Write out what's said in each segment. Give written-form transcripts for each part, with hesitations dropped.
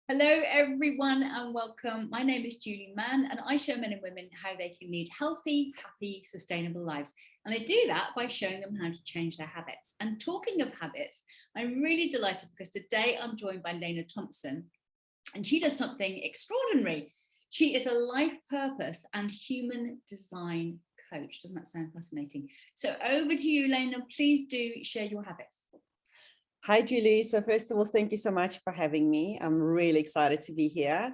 Hello, everyone, and welcome. My name is Julie Mann, and I show men and women how they can lead healthy, happy, sustainable lives. And I do that by showing them how to change their habits. And talking of habits, I'm really delighted because today I'm joined by Lena Thompson, and she does something extraordinary. She is a life purpose and human design coach. Doesn't that sound fascinating? So over to you, Lena. Please do share your habits. Hi, Julie. So first of all, thank you so much for having me. I'm really excited to be here.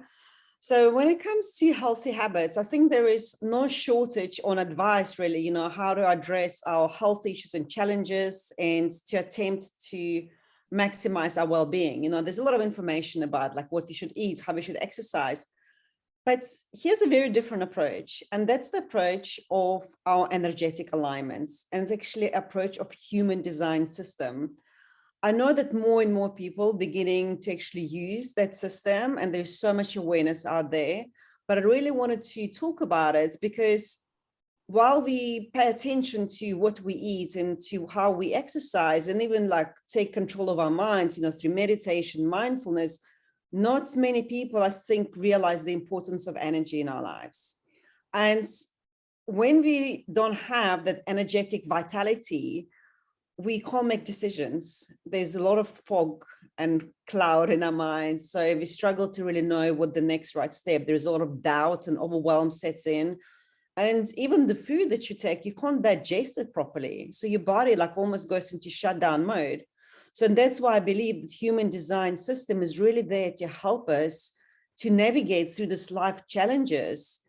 So when it comes to healthy habits, I think there is no shortage on advice, really, how to address our health issues and challenges and to attempt to maximize our well-being. There's a lot of information about like what we should eat, how we should exercise. But here's a very different approach, and that's the approach of our energetic alignments, and it's actually an approach of human design system. I know that more and more people beginning to actually use that system, and there's so much awareness out there, but I really wanted to talk about it because while we pay attention to what we eat and to how we exercise and even like take control of our minds, through meditation, mindfulness, not many people, I think, realize the importance of energy in our lives. And when we don't have that energetic vitality, we can't make decisions. There's a lot of fog and cloud in our minds. So we struggle to really know what the next right step. There's a lot of doubt and overwhelm sets in. And even the food that you take, you can't digest it properly. So your body like almost goes into shutdown mode. So that's why I believe the human design system is really there to help us to navigate through this life challenges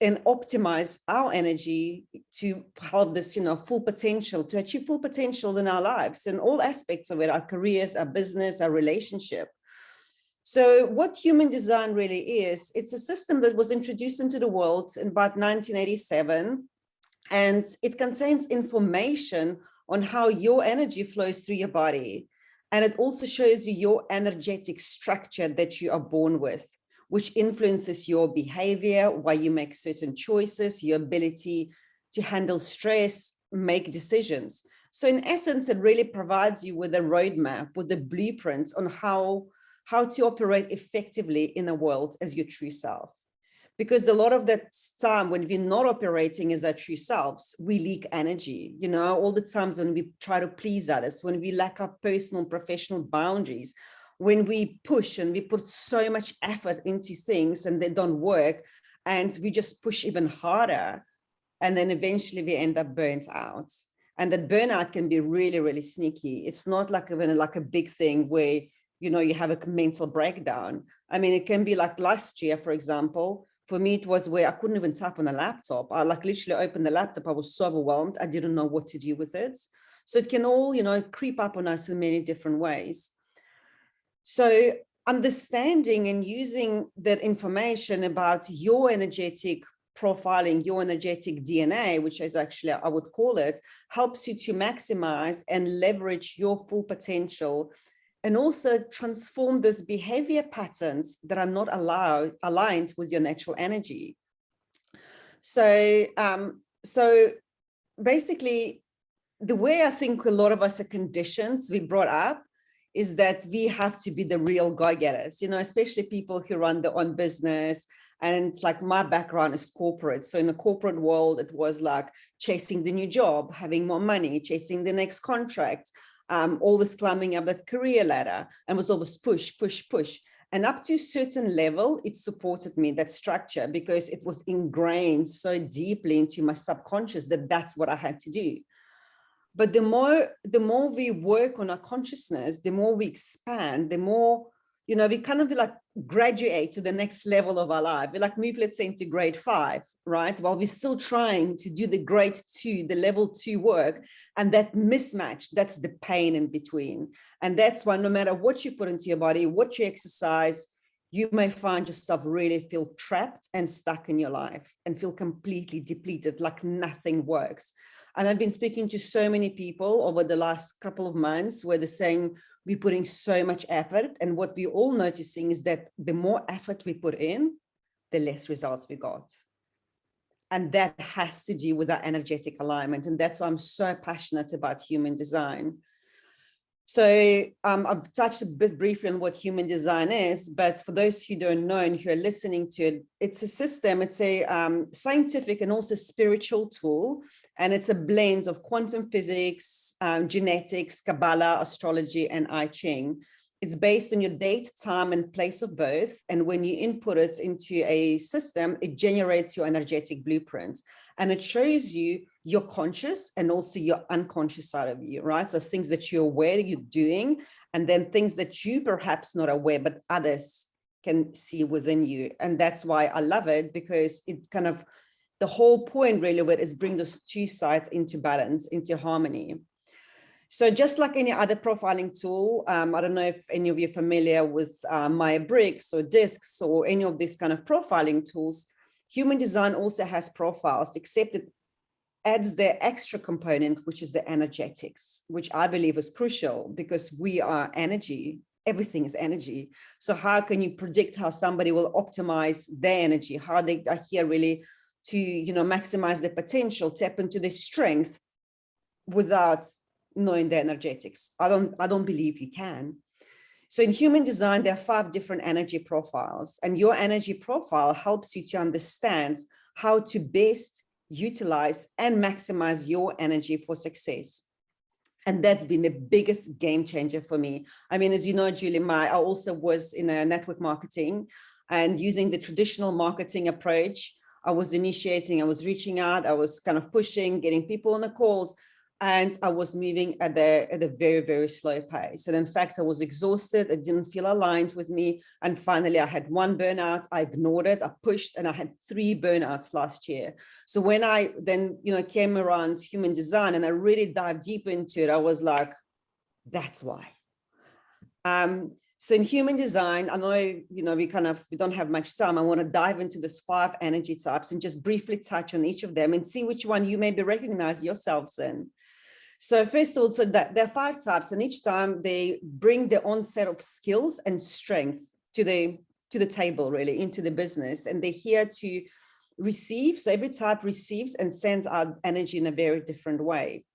and optimize our energy to help this, full potential, to achieve full potential in our lives and all aspects of it, our careers, our business, our relationship. So what human design really is, it's a system that was introduced into the world in about 1987, and it contains information on how your energy flows through your body. And it also shows you your energetic structure that you are born with, which influences your behavior, why you make certain choices, your ability to handle stress, make decisions. So in essence, it really provides you with a roadmap, with the blueprints on how to operate effectively in the world as your true self. Because a lot of that time when we're not operating as our true selves, we leak energy, all the times when we try to please others, when we lack our personal, professional boundaries, when we push and we put so much effort into things and they don't work, and we just push even harder, and then eventually we end up burnt out. And that burnout can be really, really sneaky. It's not like even like a big thing where, you have a mental breakdown. I mean, it can be like last year, for example. For me, it was where I couldn't even tap on a laptop. I like literally opened the laptop. I was so overwhelmed. I didn't know what to do with it. So it can all, creep up on us in many different ways. So understanding and using that information about your energetic profiling, your energetic DNA, which is actually, I would call it, helps you to maximize and leverage your full potential, and also transform those behavior patterns that are not aligned with your natural energy. So, so basically, the way I think a lot of us are conditioned, we brought up, is that we have to be the real go-getters, especially people who run their own business. And it's like my background is corporate. So in the corporate world, it was like chasing the new job, having more money, chasing the next contract, always climbing up that career ladder, and was always push, push, push. And up to a certain level, it supported me, that structure, because it was ingrained so deeply into my subconscious that that's what I had to do. But the more we work on our consciousness, the more we expand, the more, we kind of like graduate to the next level of our life. We like move, let's say, into grade 5, right? While we're still trying to do the grade 2, the level 2 work. And that mismatch, that's the pain in between. And that's why no matter what you put into your body, what you exercise, you may find yourself really feel trapped and stuck in your life and feel completely depleted, like nothing works. And I've been speaking to so many people over the last couple of months where they're saying we're putting so much effort. And what we're all noticing is that the more effort we put in, the less results we got. And that has to do with our energetic alignment. And that's why I'm so passionate about human design. So I've touched a bit briefly on what human design is, but for those who don't know and who are listening to it, it's a system, it's a scientific and also spiritual tool, and it's a blend of quantum physics, genetics, Kabbalah, astrology, and I Ching. It's based on your date, time, and place of birth, and when you input it into a system, it generates your energetic blueprint, and it shows you your conscious and also your unconscious side of you, right? So things that you're aware you're doing, and then things that you perhaps not aware, but others can see within you. And that's why I love it, because it kind of, the whole point really of it is bring those two sides into balance, into harmony. So just like any other profiling tool, I don't know if any of you are familiar with Myers-Briggs or DISCs or any of these kind of profiling tools. Human design also has profiles, except it adds the extra component, which is the energetics, which I believe is crucial because we are energy. Everything is energy. So how can you predict how somebody will optimize their energy, how they are here really to, maximize their potential, tap into their strength without knowing the energetics? I don't believe you can. So in human design, there are 5 different energy profiles, and your energy profile helps you to understand how to best utilize and maximize your energy for success. And that's been the biggest game changer for me. I mean, as you know, Julie, I also was in a network marketing, and using the traditional marketing approach, I was initiating, I was reaching out, I was kind of pushing, getting people on the calls, and I was moving at a very, very slow pace. And in fact, I was exhausted. It didn't feel aligned with me. And finally, I had 1 burnout. I ignored it. I pushed, and I had 3 burnouts last year. So when I then, came around human design and I really dived deep into it, I was like, that's why. So in human design, I know, we don't have much time. I want to dive into this 5 energy types and just briefly touch on each of them and see which one you maybe recognize yourselves in. So first of all, so that there are 5 types, and each time they bring their own set of skills and strength to the table, really, into the business, and they're here to receive. So every type receives and sends out energy in a very different way.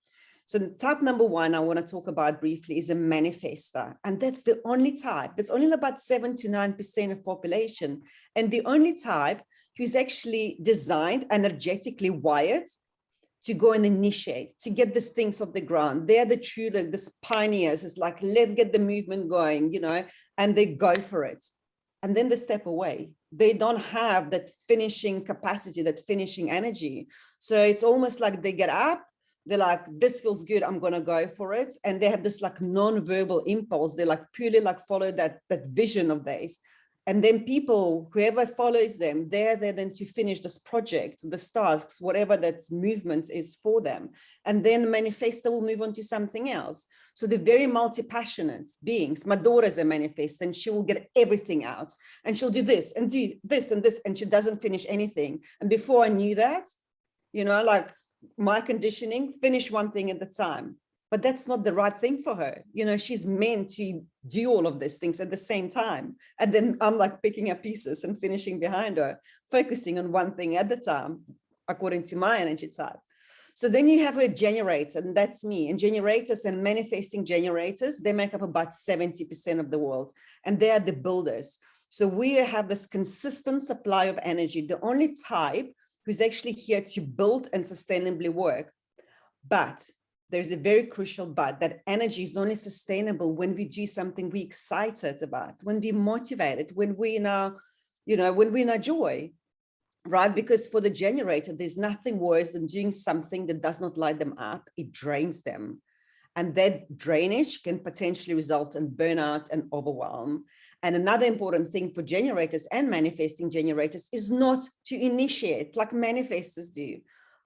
So type number 1 I want to talk about briefly is a manifester, and that's the only type. That's only about 7 to 9% of population, and the only type who's actually designed, energetically wired to go and initiate, to get the things off the ground. They're the true, the pioneers. It's like, let's get the movement going, and they go for it. And then they step away. They don't have that finishing capacity, that finishing energy. So it's almost like they get up, they're like, this feels good, I'm gonna go for it. And they have this like non-verbal impulse. They like purely like follow that vision of theirs. And then people, whoever follows them, they're there then to finish this project, this tasks, whatever that movement is for them. And then manifestor will move on to something else. So they're very multi-passionate beings. My daughter's a manifestor, and she will get everything out. And she'll do this and do this and this, and she doesn't finish anything. And before I knew that, like my conditioning, finish one thing at a time. But that's not the right thing for her. She's meant to do all of these things at the same time. And then I'm like picking up pieces and finishing behind her, focusing on one thing at a time, according to my energy type. So then you have a generator, and that's me. And generators and manifesting generators, they make up about 70% of the world. And they are the builders. So we have this consistent supply of energy, the only type who's actually here to build and sustainably work. But there's a very crucial but, that energy is only sustainable when we do something we're excited about, when we're motivated, when we're in our joy, right? Because for the generator, there's nothing worse than doing something that does not light them up. It drains them. And that drainage can potentially result in burnout and overwhelm. And another important thing for generators and manifesting generators is not to initiate like manifestors do.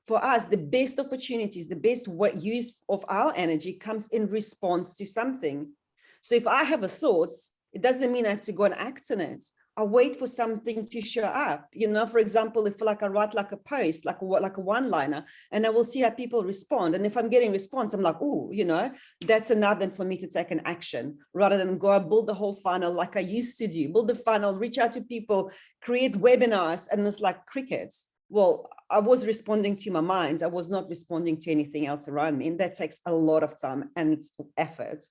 For us, the best opportunities, the best use of our energy comes in response to something. So if I have a thought, it doesn't mean I have to go and act on it. I wait for something to show up. For example, if like I write like a post, like a one-liner, and I will see how people respond. And if I'm getting response, I'm like, oh, that's enough then for me to take an action, rather than go and build the whole funnel like I used to do, build the funnel, reach out to people, create webinars, and it's like crickets. Well, I was responding to my mind. I was not responding to anything else around me. And that takes a lot of time and effort.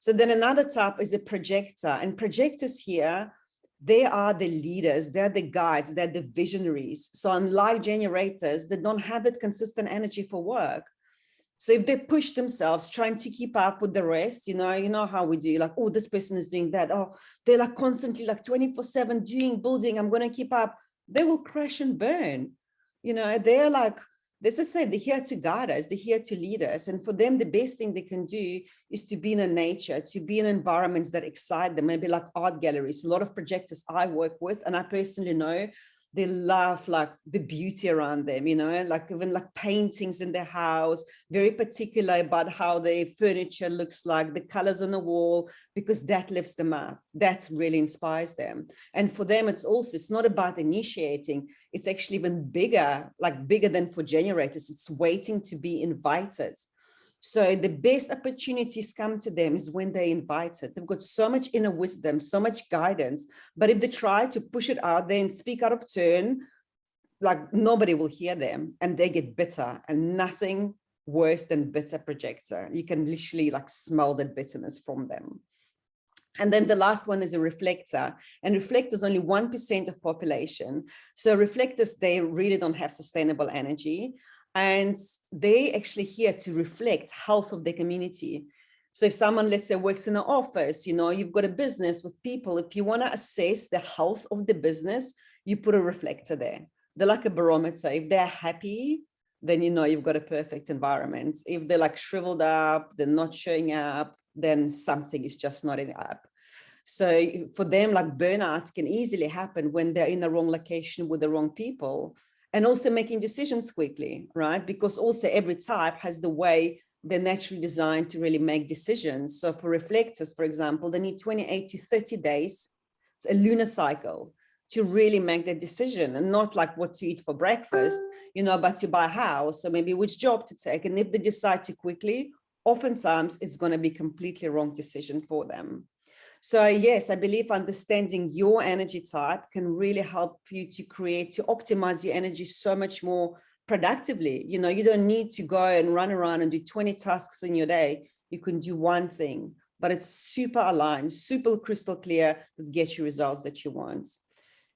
So then another type is a projector, and projectors here, they are the leaders, they're the guides, they're the visionaries. So unlike generators, they don't have that consistent energy for work. So if they push themselves trying to keep up with the rest, you know how we do, like, oh, this person is doing that. Oh, they're like constantly like 24/7 doing, building, I'm going to keep up. They will crash and burn. They're like, as I say, they're here to guide us, they're here to lead us. And for them, the best thing they can do is to be in nature, to be in environments that excite them, maybe like art galleries. A lot of projectors I work with, and I personally know, they love like the beauty around them, like even like paintings in their house, very particular about how their furniture looks like, the colors on the wall, because that lifts them up. That really inspires them. And for them, it's not about initiating. It's actually even bigger, like bigger than for generators. It's waiting to be invited. So the best opportunities come to them is when they're invited. They've got so much inner wisdom, so much guidance, but if they try to push it out there and speak out of turn, like nobody will hear them and they get bitter, and nothing worse than bitter projector. You can literally like smell the bitterness from them. And then the last one is a reflector, and reflectors only 1% of population. So reflectors, they really don't have sustainable energy. And they actually here to reflect health of the community. So if someone, let's say, works in an office, you've got a business with people, if you want to assess the health of the business, you put a reflector there. They're like a barometer. If they're happy, then you've got a perfect environment. If they're like shriveled up, they're not showing up, then something is just not in up. So for them, like burnout can easily happen when they're in the wrong location with the wrong people. And also making decisions quickly, right? Because also every type has the way they're naturally designed to really make decisions. So for reflectors, for example, they need 28 to 30 days, it's a lunar cycle, to really make their decision, and not like what to eat for breakfast, but to buy a house or maybe which job to take. And if they decide too quickly, oftentimes it's going to be completely wrong decision for them. So yes, I believe understanding your energy type can really help you to optimize your energy so much more productively. You don't need to go and run around and do 20 tasks in your day. You can do one thing, but it's super aligned, super crystal clear, that gets you results that you want.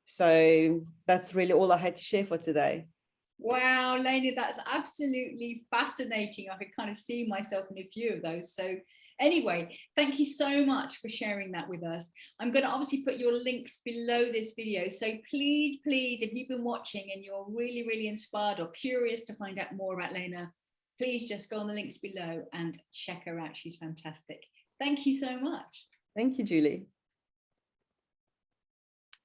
So that's really all I had to share for today. Wow, Lena, that's absolutely fascinating. I could kind of see myself in a few of those. So anyway, thank you so much for sharing that with us. I'm going to obviously put your links below this video. So please, if you've been watching and you're really, really inspired or curious to find out more about Lena, please just go on the links below and check her out. She's fantastic. Thank you so much. Thank you, Julie.